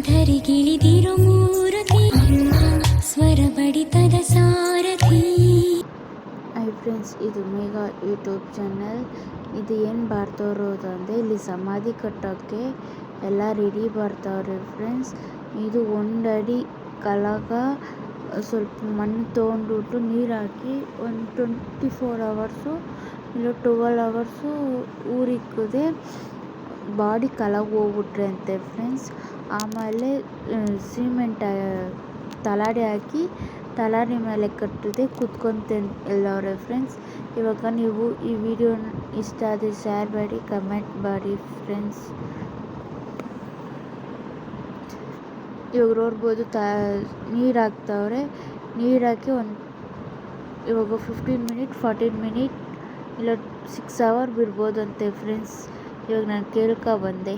ಧರಿಗಿಳಿದಿರೋ ಮೂರತಿ ಸ್ವರ ಬಡಿತದ ಸಾರಥಿ. Hi friends, ಇದು Megha YouTube channel. ಇದು ಏನು ಬರ್ತಾವ್ರೋದು ಅಂದರೆ ಇಲ್ಲಿ ಸಮಾಧಿ ಕಟ್ಟೋಕ್ಕೆ ಎಲ್ಲ ರೆಡಿ ಬರ್ತಾವ್ರೆ ಫ್ರೆಂಡ್ಸ್. ಇದು 1 ಅಡಿ ಕೆಳಗ ಸ್ವಲ್ಪ ಮಣ್ಣು ತೊಗೊಂಡ್ಬಿಟ್ಟು ನೀರು ಹಾಕಿ ಒಂದು 24 ಅವರ್ಸು ಇಲ್ಲ 12 ಅವರ್ಸು ಊರಿಕ್ಕದೆ ಬಾಡಿ ಕೆಳಗೆ ಹೋಗ್ಬಿಟ್ರೆ ಅಂತೆ ಫ್ರೆಂಡ್ಸ್. ಆಮೇಲೆ ಸಿಮೆಂಟ್ ತಲಾಡಿ ಹಾಕಿ ತಲಾಡಿ ಮೇಲೆ ಕಟ್ಟಿದೆ ಕುತ್ಕೊಂತೆ ಎಲ್ಲವ್ರೆ ಫ್ರೆಂಡ್ಸ್. ಇವಾಗ ನೀವು ಈ ವಿಡಿಯೋ ಇಷ್ಟ ಆದರೆ ಶೇರ್ ಮಾಡಿ, ಕಮೆಂಟ್ ಮಾಡಿ ಫ್ರೆಂಡ್ಸ್. ಇವಾಗ ನೋಡ್ಬೋದು ನೀರು ಹಾಕ್ತವ್ರೆ. ನೀರು ಹಾಕಿ ಇವಾಗ 15 ಮಿನಿಟ್ 14 ಮಿನಿಟ್ ಇಲ್ಲ 6 ಅವರ್ ಬಿಡ್ಬೋದಂತೆ ಫ್ರೆಂಡ್ಸ್. ಇವಾಗ ನಾನು ಕೇಳ್ಕೊಬಂದೆ.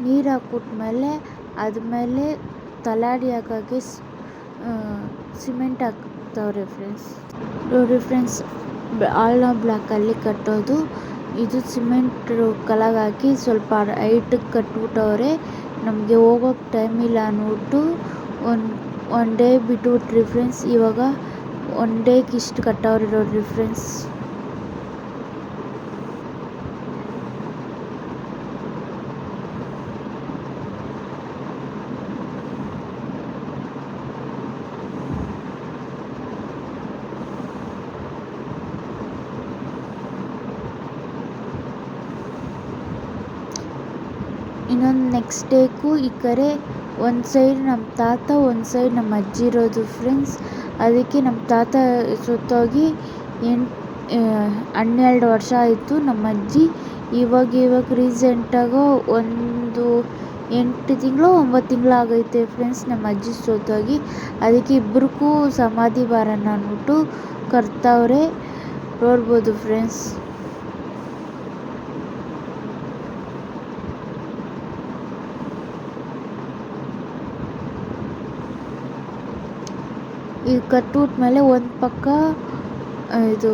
ನೀರು ಹಾಕ್ಬಿಟ್ಮೇಲೆ ಅದ್ಮೇಲೆ ತಲಾಡಿ ಹಾಕೋಕ್ಕೆ ಸಿಮೆಂಟ್ ಹಾಕ್ತವ್ರೆ ಫ್ರೆಂಡ್ಸ್. ನೋಡಿ ಫ್ರೆಂಡ್ಸ್, ಆಲ್ನ ಬ್ಲಾಕಲ್ಲಿ ಕಟ್ಟೋದು. ಇದು ಸಿಮೆಂಟ್ ಕೆಳಗೆ ಹಾಕಿ ಸ್ವಲ್ಪ ಹೈಟಿಗೆ ಕಟ್ಬಿಟ್ಟವ್ರೆ. ನಮಗೆ ಹೋಗೋಕ್ಕೆ ಟೈಮ್ ಇಲ್ಲ ಅಂದ್ಬಿಟ್ಟು ಒನ್ ಡೇ ಬಿಟ್ಬಿಟ್ರಿ ಫ್ರೆಂಡ್ಸ್. ಇವಾಗ 1 ಡೇಗೆ ಇಷ್ಟು ಕಟ್ಟವ್ರೆ ನೋಡ್ರಿ ಫ್ರೆಂಡ್ಸ್. ಇನ್ನೊಂದು ನೆಕ್ಸ್ಟ್ ಡೇಗೂ ಈ ಕಡೆ ಒಂದು ಸೈಡ್ ನಮ್ಮ ತಾತ, ಒಂದು ಸೈಡ್ ನಮ್ಮ ಅಜ್ಜಿ ಇರೋದು ಫ್ರೆಂಡ್ಸ್. ಅದಕ್ಕೆ ನಮ್ಮ ತಾತ ಸತ್ತೋಗಿ 12 ವರ್ಷ ಆಯಿತು. ನಮ್ಮ ಅಜ್ಜಿ ಇವಾಗ ರೀಸೆಂಟಾಗ ಒಂದು 8 ತಿಂಗಳು 9 ತಿಂಗಳು ಆಗೈತೆ ಫ್ರೆಂಡ್ಸ್ ನಮ್ಮ ಅಜ್ಜಿ ಸತ್ತೋಗಿ. ಅದಕ್ಕೆ ಇಬ್ರಿಗೂ ಸಮಾಧಿ ಬಾರಣ ಅಂದ್ಬಿಟ್ಟು ಕರ್ತವ್ರೆ ನೋಡ್ಬೋದು ಫ್ರೆಂಡ್ಸ್. ಇದು ಕಟ್ಬಿಟ್ಮೇಲೆ ಒಂದು ಪಕ್ಕ ಇದು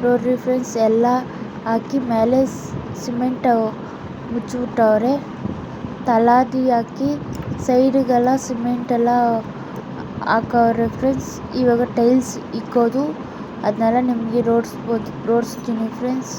ನೋಡ್ರಿ ಫ್ರೆಂಡ್ಸ್, ಎಲ್ಲ ಹಾಕಿ ಮೇಲೆ ಸಿಮೆಂಟ್ ಮುಚ್ಚಿಬಿಟ್ಟವ್ರೆ. ತಲಾದಿ ಹಾಕಿ ಸೈಡಿಗೆಲ್ಲ ಸಿಮೆಂಟ್ ಎಲ್ಲ ಹಾಕವ್ರೆ ಫ್ರೆಂಡ್ಸ್. ಇವಾಗ ಟೈಲ್ಸ್ ಇಕ್ಕೋದು ಅದನ್ನೆಲ್ಲ ನಿಮಗೆ ರೋಡಿಸ್ತೀನಿ ಫ್ರೆಂಡ್ಸ್.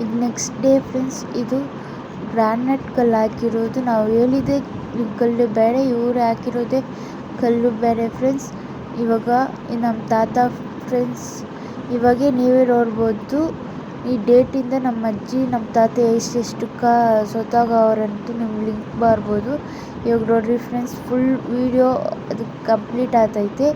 ಇದು ನೆಕ್ಸ್ಟ್ ಡೇ ಫ್ರೆಂಡ್ಸ್. ಇದು ಗ್ರಾನೈಟ್ ಕಲ್ಲು ಹಾಕಿರೋದು. ನಾವು ಹೇಳಿದೆ ಕಲ್ಲು ಬೇರೆ, ಇವರು ಹಾಕಿರೋದೇ ಕಲ್ಲು ಬೇರೆ ಫ್ರೆಂಡ್ಸ್. ಇವಾಗ ನಮ್ಮ ತಾತ ಫ್ರೆಂಡ್ಸ್, ಇವಾಗೇ ನೀವೇ ನೋಡ್ಬೋದು ಈ ಡೇಟಿಂದ ನಮ್ಮ ಅಜ್ಜಿ ನಮ್ಮ ತಾತ ಎಷ್ಟೆಷ್ಟಕ್ಕೆ ಸತ್ತೋಗವ್ರಂತೂ ನಿಮ್ಗೆ ಲಿಂಕ್ ಬರ್ಬೋದು. ಇವಾಗ ನೋಡ್ರಿ ಫ್ರೆಂಡ್ಸ್, ಫುಲ್ ವೀಡಿಯೋ ಅದು ಕಂಪ್ಲೀಟ್ ಆಗ್ತೈತೆ.